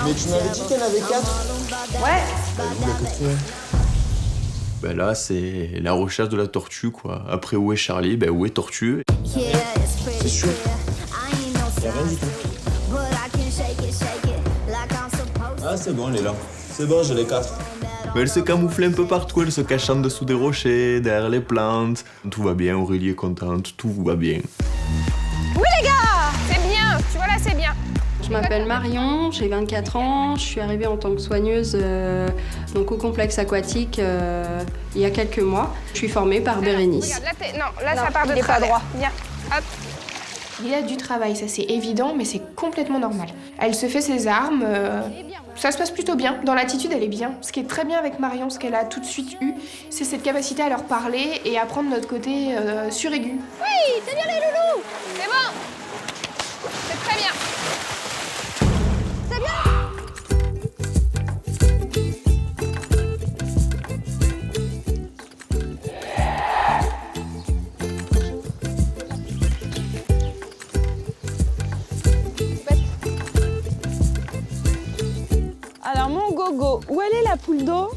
Mais tu m'avais dit qu'il y en avait 4. Ouais. Ben là, c'est la recherche de la tortue, quoi. Après, où est Charlie? Ben, où est Tortue? C'est sûr. Y'a rien du tout. Ah, c'est bon, elle est là. C'est bon, j'ai les 4. Mais elle se camoufle un peu partout, elle se cache en dessous des rochers, derrière les plantes. Tout va bien, Aurélie est contente, tout va bien. Oui les gars, c'est bien, tu vois là c'est bien. Je m'appelle Marion, j'ai 24 ans, je suis arrivée en tant que soigneuse donc au complexe aquatique il y a quelques mois. Je suis formée par Bérénice. Regarde, là ça part de travers. Viens, hop. Il a du travail, ça c'est évident, mais c'est complètement normal. Elle se fait ses armes, ça se passe plutôt bien. Dans l'attitude, elle est bien. Ce qui est très bien avec Marion, ce qu'elle a tout de suite eu, c'est cette capacité à leur parler et à prendre notre côté suraigu. Oui, c'est bien les loulous. C'est bon. C'est très bien. C'est bien. Alors mon gogo, où elle est la poule d'eau?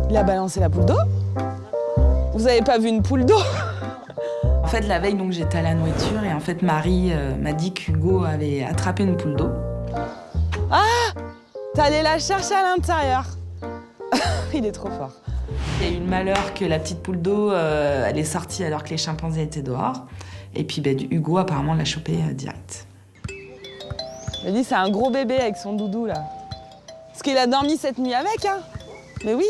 Il a balancé la poule d'eau? Vous avez pas vu une poule d'eau? En fait, la veille, donc j'étais à la nourriture et en fait, Marie m'a dit qu'Hugo avait attrapé une poule d'eau. Ah! T'es allé la chercher à l'intérieur. Il est trop fort. Il y a eu le malheur que la petite poule d'eau, elle est sortie alors que les chimpanzés étaient dehors. Et puis Hugo, apparemment, l'a chopé direct. Il a dit c'est un gros bébé avec son doudou là. Parce qu'il a dormi cette nuit avec, hein? Mais oui!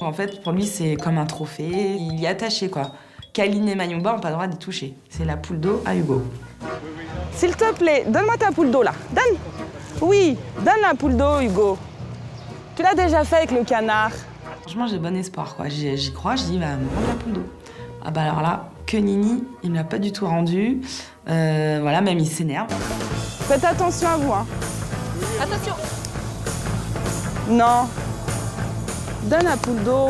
En fait, pour lui, c'est comme un trophée. Il y est attaché, quoi. Kaline et Mayumba n'ont pas le droit d'y toucher. C'est la poule d'eau à Hugo. S'il te plaît, donne-moi ta poule d'eau là. Donne! Oui, donne la poule d'eau, Hugo. Tu l'as déjà fait avec le canard. Franchement, j'ai bon espoir, quoi. J'y crois, je dis, il va me rendre la poule d'eau. Ah bah alors là, que Nini, il me l'a pas du tout rendu. Voilà, même il s'énerve. Faites attention à vous, hein. Attention. Non. Donne la poule d'eau.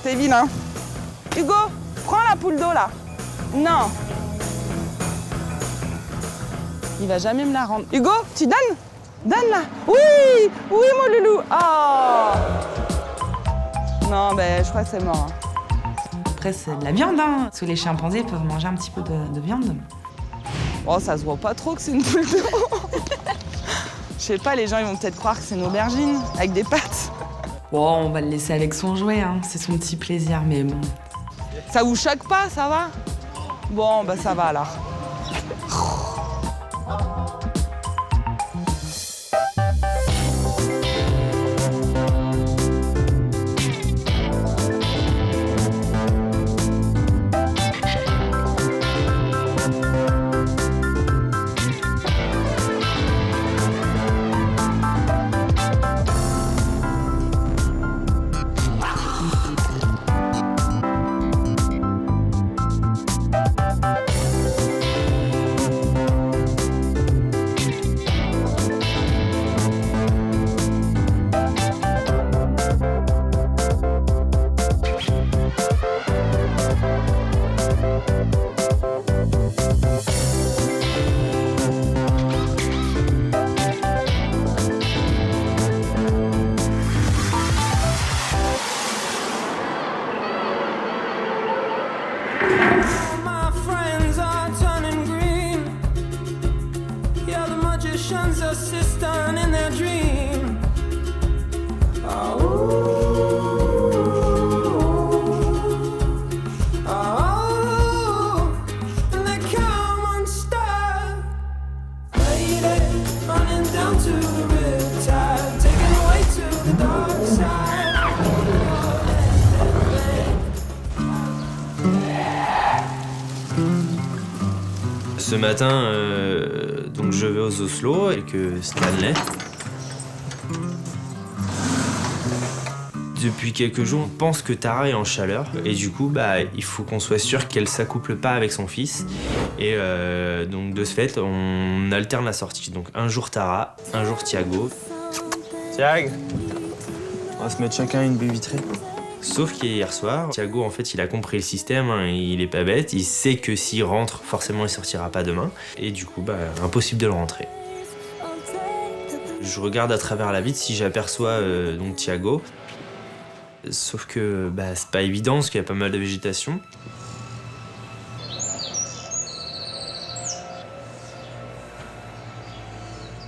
T'es vilain. Hugo, prends la poule d'eau là. Non. Il va jamais me la rendre. Hugo, tu donnes? Donne-la. Oui, oui mon loulou. Oh. Non, ben je crois que c'est mort. Après, c'est de la viande, hein. Parce que les chimpanzés peuvent manger un petit peu de viande. Oh, ça se voit pas trop que c'est une poule d'eau. Je sais pas, les gens ils vont peut-être croire que c'est une aubergine avec des pâtes. Bon, on va le laisser avec son jouet, hein. C'est son petit plaisir, mais bon. Ça vous choque pas, ça va? Bon, bah ça va alors. Ce matin, donc je vais aux Oslo avec Stanley. Depuis quelques jours, on pense que Tara est en chaleur et du coup, il faut qu'on soit sûr qu'elle s'accouple pas avec son fils. Et donc de ce fait, on alterne la sortie. Donc un jour Tara, un jour Thiago. Thiago, on va se mettre chacun une baie vitrée. Sauf qu'hier soir, Thiago, en fait, il a compris le système, hein, il est pas bête, il sait que s'il rentre, forcément, il sortira pas demain. Et du coup, impossible de le rentrer. Je regarde à travers la vitre si j'aperçois donc Thiago. Sauf que c'est pas évident parce qu'il y a pas mal de végétation.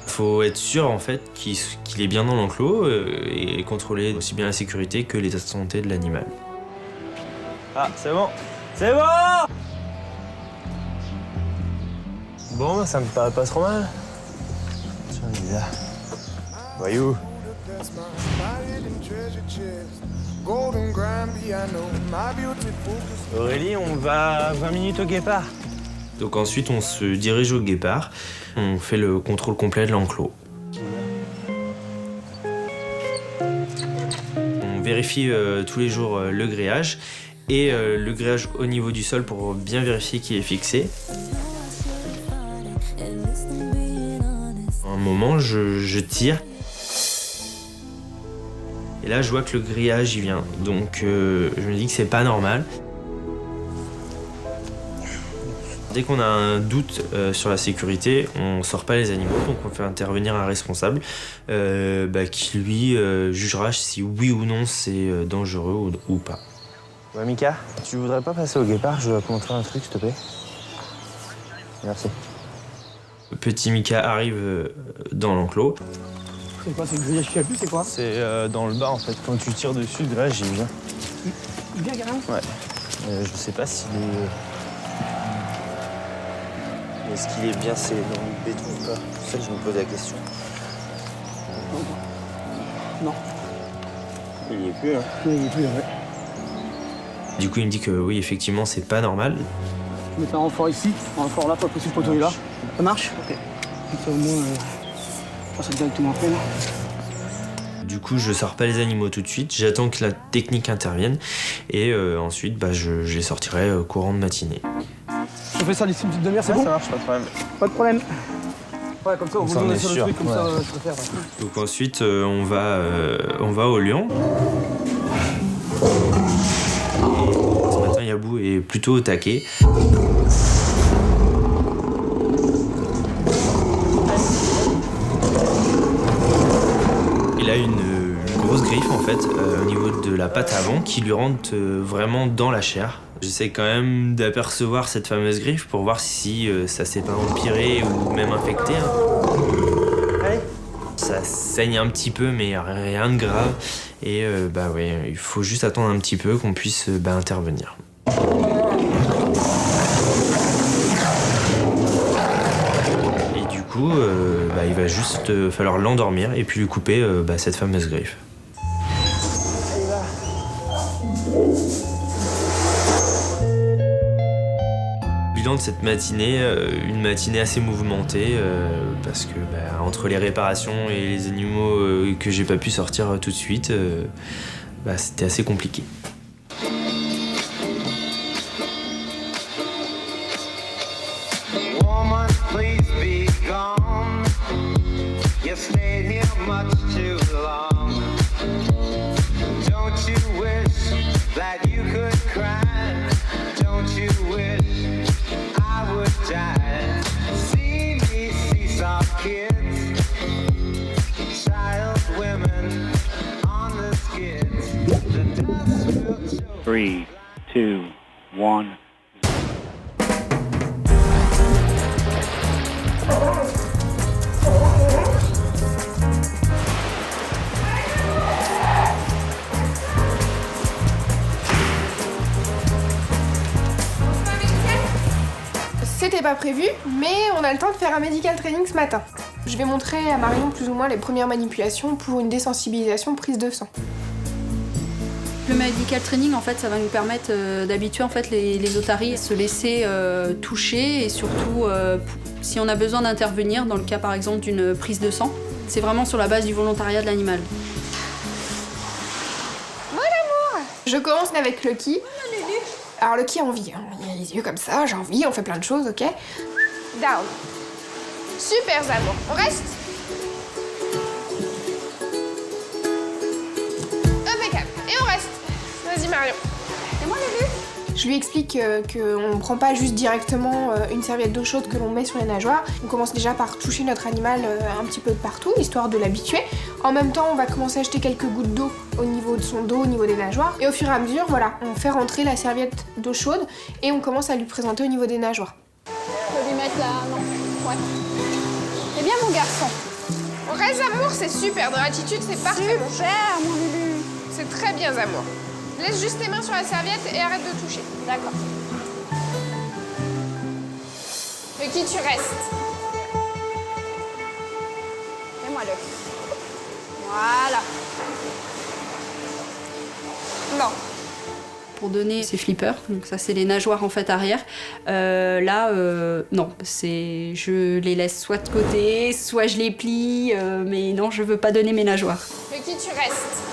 Faut être sûr en fait qu'il est bien dans l'enclos et contrôler aussi bien la sécurité que l'état de santé de l'animal. Ah, c'est bon! C'est bon! Bon, ça me paraît pas trop mal. Tiens, bizarre. Voyou. Aurélie, on va 20 minutes au guépard. Donc ensuite, on se dirige au guépard. On fait le contrôle complet de l'enclos. On vérifie tous les jours le grillage et le grillage au niveau du sol pour bien vérifier qu'il est fixé. À un moment, je tire. Et là, je vois que le grillage, il vient. Donc, je me dis que c'est pas normal. Dès qu'on a un doute sur la sécurité, on sort pas les animaux, donc on fait intervenir un responsable qui lui jugera si oui ou non c'est dangereux ou pas. Ouais, Mika, tu voudrais pas passer au guépard? Je dois te montrer un truc, s'il te plaît. Merci. Petit Mika arrive dans l'enclos. C'est quoi, c'est le grillage qui a plu, c'est quoi? C'est dans le bas en fait, quand tu tires dessus, le grillage il vient. Il vient carrément? Ouais. Je sais pas s'il est... Est-ce qu'il est bien scellé dans le béton ou pas? C'est ça que je me pose la question. Non. Il y est plus, hein? Oui, il est plus, ouais. Du coup, il me dit que oui, effectivement, c'est pas normal. Je mets un renfort ici, un renfort là, pas possible, le poteau est là. Ça marche? Ok. Comme ça, au moins, je passe directement après, là. Du coup, je sors pas les animaux tout de suite, j'attends que la technique intervienne et ensuite, je les sortirai courant de matinée. Je fais ça d'ici une petite demi-heure, c'est bon? Ça marche, pas de problème. Pas de problème. Ouais, comme ça, on Comme vous ça, on donne est sur le sûr. truc, comme Ouais. ça, je préfère. Ouais. Donc ensuite, on va au lion. Et ce matin, Yabou est plutôt au taquet. Il a une grosse griffe en fait au niveau de la patte avant qui lui rentre vraiment dans la chair. J'essaie quand même d'apercevoir cette fameuse griffe pour voir si ça s'est pas empiré ou même infecté. Allez. Ça saigne un petit peu mais rien de grave. Et ouais, il faut juste attendre un petit peu qu'on puisse intervenir. Et du coup, il va juste falloir l'endormir et puis lui couper cette fameuse griffe. Bilan de cette matinée, une matinée assez mouvementée parce que entre les réparations et les animaux que j'ai pas pu sortir tout de suite, c'était assez compliqué. Three, two, one. C'était pas prévu, mais on a le temps de faire un medical training ce matin. Je vais montrer à Marion plus ou moins les premières manipulations pour une désensibilisation prise de sang. Le medical training, en fait, ça va nous permettre d'habituer en fait, les otaries à se laisser toucher et surtout, si on a besoin d'intervenir, dans le cas par exemple d'une prise de sang, c'est vraiment sur la base du volontariat de l'animal. Mon amour! Je commence avec Lucky. Alors Lucky a envie, hein. Il a les yeux comme ça, j'ai envie, on fait plein de choses, ok? Down. Super Zamour, on reste? Impeccable, et on reste. Vas-y Marion. Et moi Lulu. Je lui explique qu'on ne prend pas juste directement une serviette d'eau chaude que l'on met sur les nageoires. On commence déjà par toucher notre animal un petit peu de partout, histoire de l'habituer. En même temps, on va commencer à jeter quelques gouttes d'eau au niveau de son dos, au niveau des nageoires. Et au fur et à mesure, voilà, on fait rentrer la serviette d'eau chaude et on commence à lui présenter au niveau des nageoires. Je peux lui mettre là, non. Ouais. C'est bien mon garçon. On reste Zamour, c'est super. Dans l'attitude, c'est parfait. Super mon Lulu. C'est très bien Zamour. Laisse juste tes mains sur la serviette et arrête de toucher. D'accord. Lucky, tu restes. Fais-moi le. Voilà. Non. Pour donner ces flippers, donc ça c'est les nageoires en fait arrière, non, je les laisse soit de côté, soit je les plie, mais non, je veux pas donner mes nageoires. Lucky, tu restes.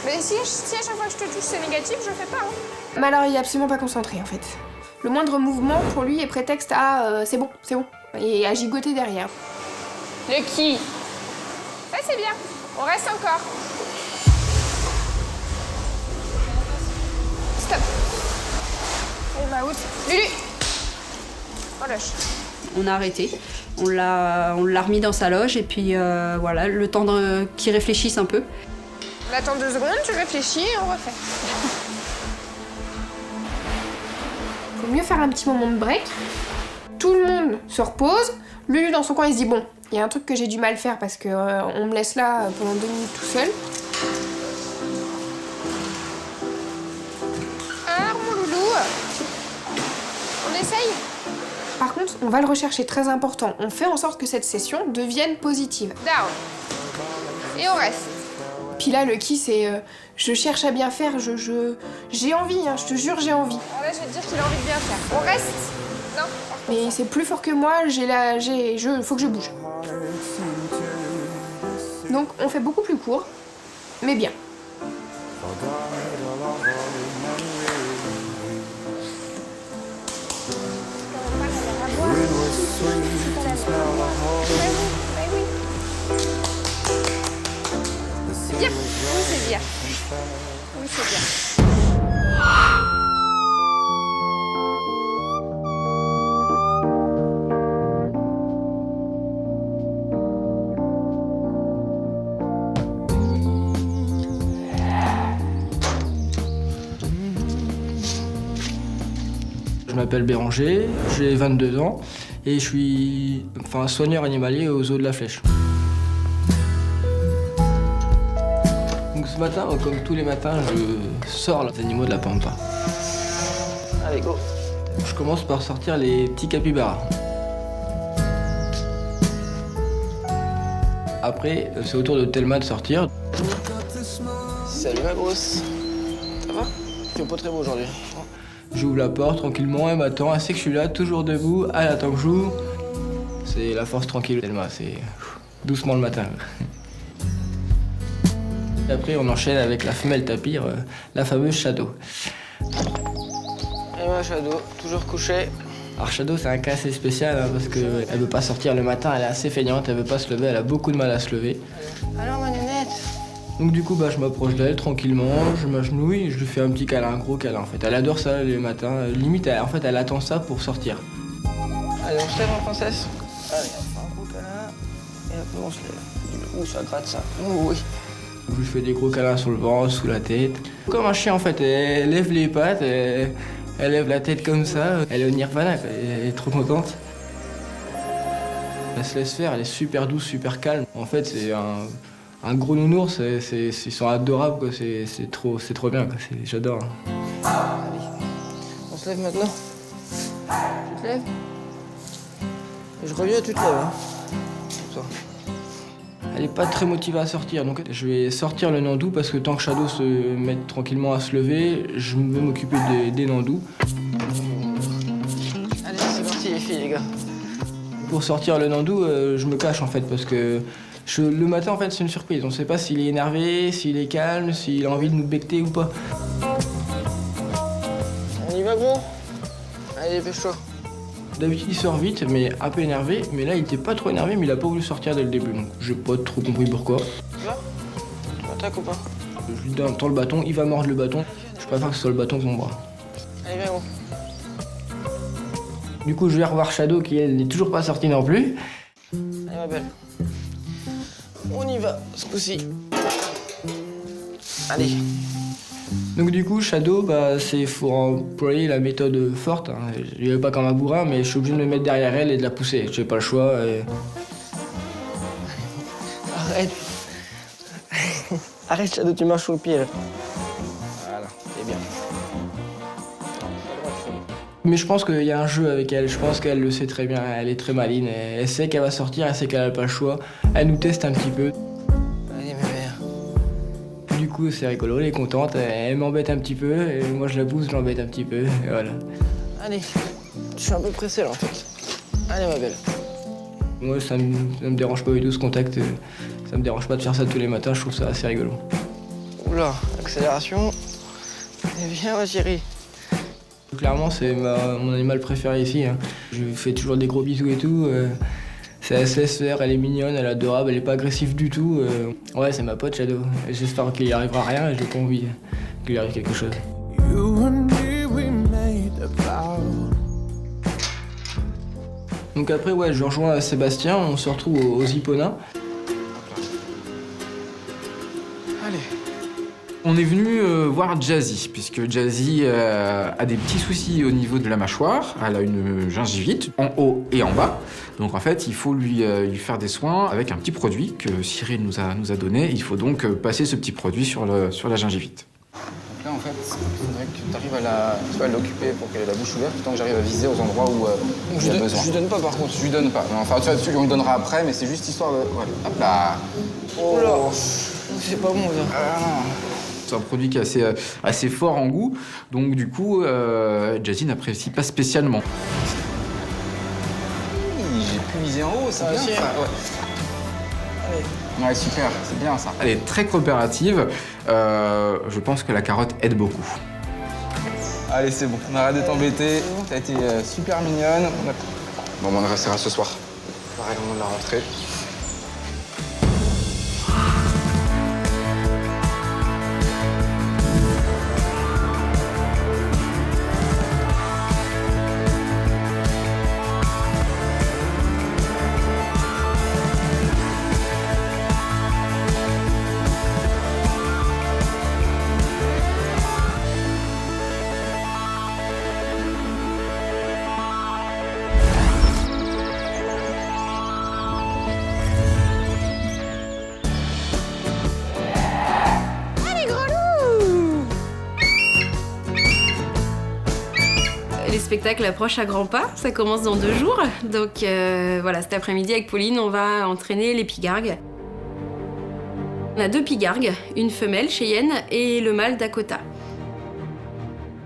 Mais si à chaque fois que je te touche c'est négatif, je fais pas. Hein. Mais alors il est absolument pas concentré en fait. Le moindre mouvement pour lui est prétexte à c'est bon, et à gigoter derrière. Lucky. Ça c'est bien. On reste encore. Stop. Elle m'a out. Lulu. Oh lâche. On a arrêté, on l'a remis dans sa loge et puis voilà, le temps qu'il réfléchisse un peu. On attend 2 secondes, tu réfléchis et on refait. Faut mieux faire un petit moment de break. Tout le monde se repose. Lulu dans son coin il se dit bon, il y a un truc que j'ai du mal à faire parce que on me laisse là pendant 2 minutes tout seul. Alors mon loulou, on essaye. Par contre, on va le rechercher, très important. On fait en sorte que cette session devienne positive. Down. Et on reste. Puis là, le qui, c'est je cherche à bien faire, j'ai envie, hein, je te jure, j'ai envie. Alors là, je vais te dire qu'il a envie de bien faire. On reste. Non. Mais c'est plus fort que moi, faut que je bouge. Donc, on fait beaucoup plus court, mais bien. C'est bien. Oui, c'est bien. Oui, c'est bien. Je m'appelle Béranger, j'ai 22 ans et je suis soigneur animalier au zoo de la Flèche. Donc ce matin, comme tous les matins, je sors les animaux de la pampa. Allez, go. Je commence par sortir les petits capybaras. Après, c'est au tour de Thelma de sortir. Salut ma grosse. Ça va? Tu es pas très beau aujourd'hui. J'ouvre la porte tranquillement, elle m'attend, elle sait que je suis là, toujours debout, elle attend que j'ouvre. C'est la force tranquille, Thelma, c'est doucement le matin. Et après, on enchaîne avec la femelle tapir, la fameuse Shadow. Et moi, Shadow, toujours couchée. Alors Shadow, c'est un cas assez spécial hein, parce qu'elle veut pas sortir le matin, elle est assez feignante, elle veut pas se lever, elle a beaucoup de mal à se lever. Alors ma nénette. Donc du coup, je m'approche d'elle tranquillement, je m'agenouille, je lui fais un petit câlin, un gros câlin en fait. Elle adore ça les matins, limite, elle attend ça pour sortir. Allez, on se lève en princesse. Allez, on fait un gros câlin, et après on se lève. Ouh, ça gratte ça. Ouh, oui. Je lui fais des gros câlins sur le ventre, sous la tête. Comme un chien en fait, elle lève les pattes, elle lève la tête comme ça. Elle est au nirvana, elle est trop contente. Elle se laisse faire, elle est super douce, super calme. En fait, c'est un gros nounours, ils sont adorables, quoi. C'est trop bien, quoi. J'adore. Allez, on se lève maintenant. Tu te lèves? Je reviens, tu te lèves. Hein. Comme ça. Elle est pas très motivée à sortir, donc je vais sortir le nandou parce que tant que Shadow se met tranquillement à se lever, je vais m'occuper des nandous. Allez, c'est parti les filles, les gars. Pour sortir le nandou, je me cache en fait parce que le matin en fait c'est une surprise. On sait pas s'il est énervé, s'il est calme, s'il a envie de nous becter ou pas. On y va gros? Allez, dépêche-toi. D'habitude il sort vite, mais un peu énervé. Mais là il était pas trop énervé, mais il a pas voulu sortir dès le début. Donc j'ai pas trop compris pourquoi. Tu vas? Tu m'attaques ou pas? Je lui donne le bâton, il va mordre le bâton. Je préfère que ce soit le bâton que mon bras. Allez, viens, gros. Du coup je vais revoir Shadow qui elle n'est toujours pas sortie non plus. Allez, ma belle. On y va, ce coup-ci. Allez. Donc du coup Shadow, faut employer la méthode forte. Hein. Je lui avais pas comme un bourrin, mais je suis obligé de me mettre derrière elle et de la pousser. J'ai pas le choix. Arrête. Arrête, Shadow, tu marches sous le pied, là. Voilà, c'est bien. Mais je pense qu'il y a un jeu avec elle, je pense qu'elle le sait très bien, elle est très maline, elle sait qu'elle va sortir, elle sait qu'elle n'a pas le choix, elle nous teste un petit peu. Allez, ma mère. Du coup c'est rigolo, elle est contente, elle m'embête un petit peu, et moi je la pousse, je l'embête un petit peu, et voilà. Allez, je suis un peu pressé, là, en fait. Allez, ma belle. Moi ça me dérange pas du tout ce contact, ça me dérange pas de faire ça tous les matins, je trouve ça assez rigolo. Oula, accélération. Et viens, ma chérie. Clairement c'est mon animal préféré ici, hein. Je lui fais toujours des gros bisous et tout. Elle se laisse faire, elle est mignonne, elle est adorable, elle est pas agressive du tout. Ouais, c'est ma pote Shadow. J'espère qu'il n'y arrivera rien et j'ai pas envie qu'il lui arrive quelque chose. Donc après, ouais, je rejoins Sébastien, on se retrouve aux Hipponains. Allez. On est venu voir Jazzy, puisque Jazzy a des petits soucis au niveau de la mâchoire. Elle a une gingivite en haut et en bas. Donc en fait, il faut lui faire des soins avec un petit produit que Cyril nous a donné. Il faut donc passer ce petit produit sur la gingivite. Donc là, en fait, il faudrait que tu arrives à l'occuper pour qu'elle ait la bouche ouverte, tant que j'arrive à viser aux endroits où il y a besoin. Je lui donne pas, par contre. Je lui donne pas. Non, enfin, tu lui donneras après, mais c'est juste histoire de... Voilà. Hop là. Oh là. C'est pas bon, ça. C'est un produit qui est assez fort en goût, donc du coup, Jazzy n'apprécie pas spécialement. Oui, j'ai pu viser en haut, c'est bien aussi, ça. Ouais. Ouais, super, c'est bien ça. Elle est très coopérative. Je pense que la carotte aide beaucoup. Allez, c'est bon, on arrête de t'embêter. T'as été super mignonne. Bon, on restera ce soir. Pareil, au moment de la rentrée. Les spectacles approchent à grands pas, ça commence dans 2 jours. Donc voilà, cet après-midi avec Pauline, on va entraîner les pigargues. On a 2 pigargues, une femelle, Cheyenne, et le mâle, Dakota.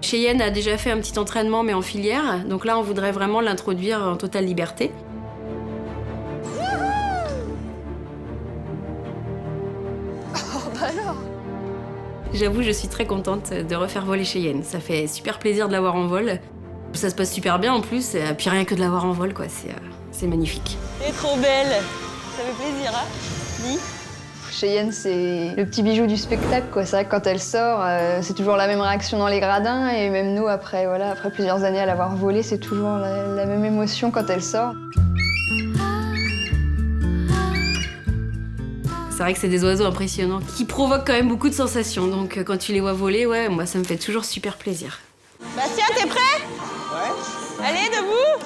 Cheyenne a déjà fait un petit entraînement, mais en filière. Donc là, on voudrait vraiment l'introduire en totale liberté. Oh bah alors. J'avoue, je suis très contente de refaire voler Cheyenne. Ça fait super plaisir de l'avoir en vol. Ça se passe super bien en plus, puis rien que de l'avoir en vol, quoi, c'est magnifique. T'es trop belle. Ça fait plaisir, hein? Dis. Cheyenne, c'est le petit bijou du spectacle, quoi. C'est vrai que quand elle sort, c'est toujours la même réaction dans les gradins, et même nous, après plusieurs années à l'avoir volée, c'est toujours la même émotion quand elle sort. C'est vrai que c'est des oiseaux impressionnants qui provoquent quand même beaucoup de sensations, donc quand tu les vois voler, ouais, moi ça me fait toujours super plaisir. Bastien, t'es prêt? Ouais. Allez, debout.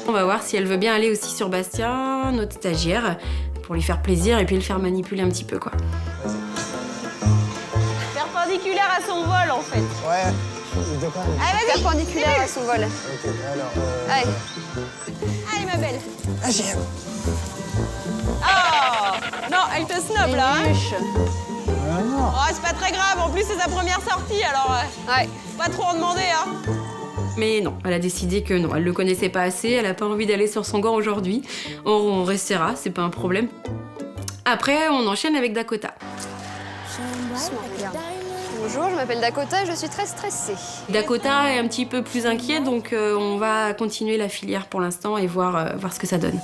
On va voir si elle veut bien aller aussi sur Bastien, notre stagiaire, pour lui faire plaisir et puis le faire manipuler un petit peu, quoi. Perpendiculaire à son vol, en fait. Ouais. Allez, vas-y. Perpendiculaire à son vol. Ok, alors... Allez. Allez, ma belle. Ah, j'ai... Oh! Non, elle te snob, là, hein? non. Oh, c'est pas très grave. En plus, c'est sa première sortie, alors... Ouais. Pas trop en demander, hein? Mais non, elle a décidé que non, elle le connaissait pas assez, elle a pas envie d'aller sur son gant aujourd'hui. On restera, c'est pas un problème. Après, on enchaîne avec Dakota. Bonjour, je m'appelle Dakota et je suis très stressée. Dakota est un petit peu plus inquiet, donc on va continuer la filière pour l'instant et voir ce que ça donne.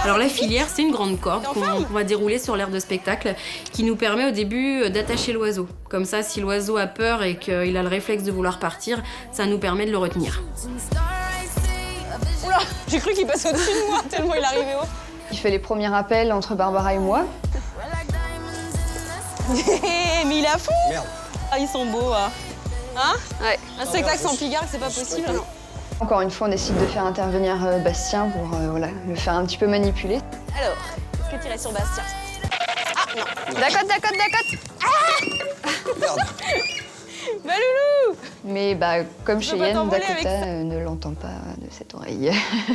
Alors la filière, c'est une grande corde qu'on va dérouler sur l'aire de spectacle qui nous permet au début d'attacher l'oiseau. Comme ça, si l'oiseau a peur et qu'il a le réflexe de vouloir partir, ça nous permet de le retenir. Oula, j'ai cru qu'il passait au-dessus de moi tellement il arrivait haut. Il fait les premiers appels entre Barbara et moi. Mais il est à fond. Merde. Ah, ils sont beaux, hein. Ouais. Un spectacle sans Pigalle, c'est pas possible. Non. Encore une fois, on décide de faire intervenir Bastien pour voilà, le faire un petit peu manipuler. Alors, est-ce que tu irais sur Bastien? Ah, non. Dakota. Ah merde. Bah, loulou. Mais bah, comme Je chez peux pas Yen, t'envoler avec Dakota ça. ne l'entend pas de cette oreille.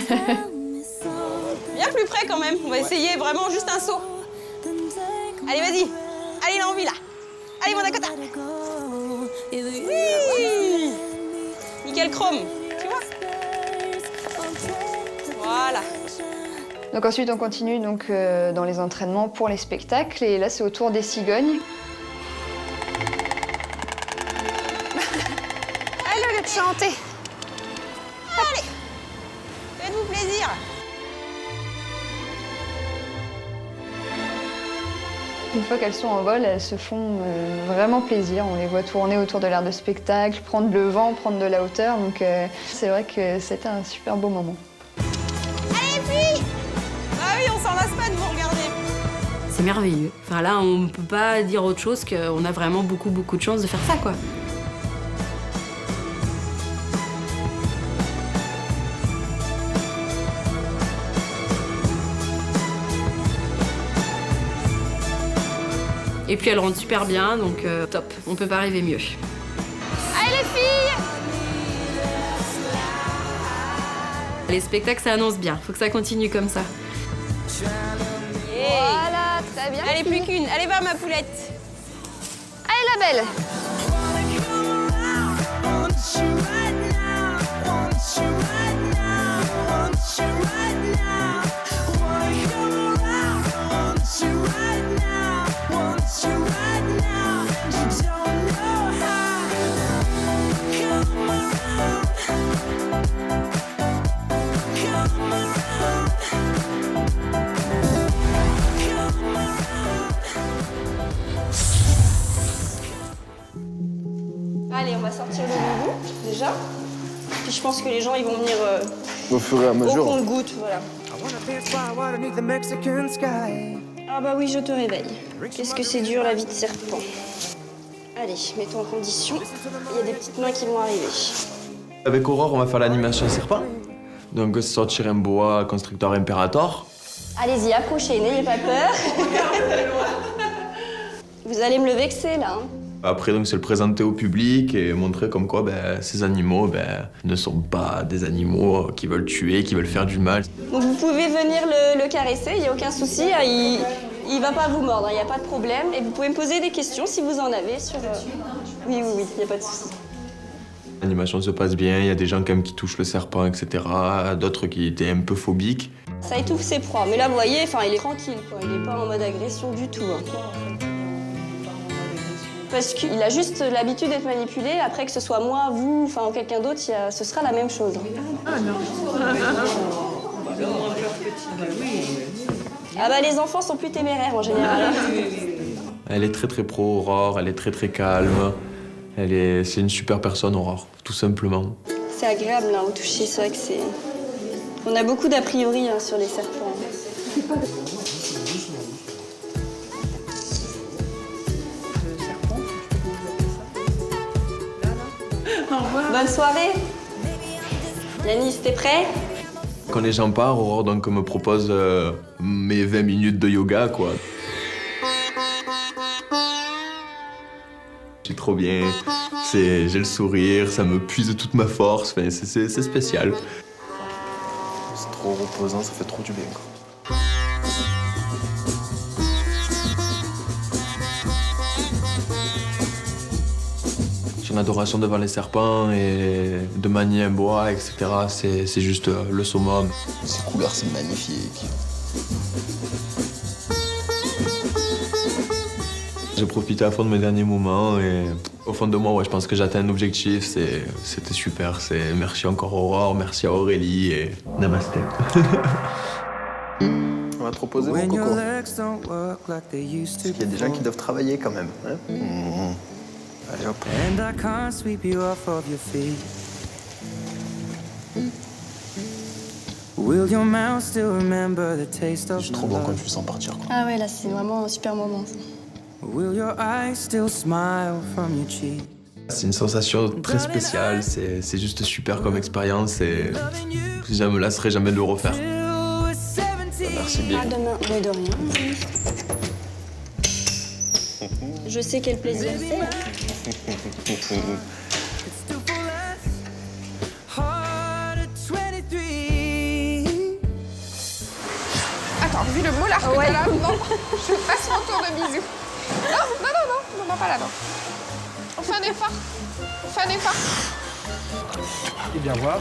Viens plus près quand même. On va essayer vraiment juste un saut. Allez, vas-y. Allez, il a envie là. Allez, mon Dakota. Oui. Nickel chrome. Tu vois? Voilà. Donc ensuite, on continue donc, dans les entraînements pour les spectacles. Et là, c'est au tour des cigognes. Allez, au lieu de chanter. Allez. Faites-vous plaisir. Une fois qu'elles sont en vol, elles se font vraiment plaisir. On les voit tourner autour de l'aire de spectacle, prendre le vent, prendre de la hauteur. Donc c'est vrai que c'était un super beau moment. Allez, filles. Ah oui, on s'en lasse pas de vous regarder. C'est merveilleux. Enfin là, on ne peut pas dire autre chose qu'on a vraiment beaucoup de chance de faire ça, quoi. Et puis elle rentre super bien, donc top. On peut pas rêver mieux. Allez, les filles. Les spectacles, ça annonce bien. Faut que ça continue comme ça. Voilà, très bien. Allez, plus qu'une. Allez, va, ma poulette. Allez, la belle. Allez, on va sortir le loulou, déjà. Puis je pense que les gens, ils vont venir Au fur et à mesure. au compte-gouttes, voilà. Ah bah oui, je te réveille. Qu'est-ce que c'est dur, la vie de serpent. Allez, mets-toi en condition. Il y a des petites mains qui vont arriver. Avec Aurore, on va faire l'animation serpent. Donc, sortir un boa constrictor imperator. Allez-y, approchez, n'ayez pas peur. Vous allez me le vexer, là. Hein. Après, donc, c'est le présenter au public et montrer comme quoi ces animaux ne sont pas des animaux qui veulent tuer, qui veulent faire du mal. Donc vous pouvez venir le caresser, il n'y a aucun souci. Il va pas vous mordre, il n'y a pas de problème. Et vous pouvez me poser des questions si vous en avez sur... Oui, il n'y a pas de souci. L'animation se passe bien, il y a des gens quand même qui touchent le serpent, etc. D'autres qui étaient un peu phobiques. Ça étouffe ses proies. Mais là, vous voyez, il est tranquille, quoi. Il n'est pas en mode agression du tout. Hein. Parce qu'il a juste l'habitude d'être manipulé. Après, que ce soit moi, vous, ou quelqu'un d'autre, ce sera la même chose. Ah non. Ah bah les enfants sont plus téméraires en général. Elle est très très pro, Aurore, elle est très très calme. C'est une super personne, Aurore, tout simplement. C'est agréable là, au toucher, c'est vrai que c'est... On a beaucoup d'a priori sur les serpents. Bonne soirée. Yanis, t'es prêt? Quand les gens partent, Aurore donc, me propose mes 20 minutes de yoga, quoi. C'est trop bien, j'ai le sourire, ça me puise toute ma force, enfin, c'est spécial. C'est trop reposant, ça fait trop du bien, quoi. J'ai une adoration devant les serpents et de manier un boa, etc. C'est juste le summum. Ces couleurs, c'est magnifique. J'ai profité à fond de mes derniers moments et au fond de moi, ouais, je pense que j'ai atteint un objectif. C'était super. Merci encore Aurore, merci à Aurélie et namasté. On va te reposer mon coco. Parce qu'il y a des gens qui doivent travailler quand même. Hein Allez hop. C'est trop bon quand tu le sens partir, quoi. Ah ouais, là, c'est vraiment un super moment. Ça. C'est une sensation très spéciale, c'est juste super comme expérience et je me lasserai jamais de le refaire. Merci bien. À demain, mais de rien. Je sais quel plaisir c'est. Hein. Attends, vu le molar que t'as là, non, je passe mon tour de bisous. Non, pas là-bas. On fait un effort. Et bien voir.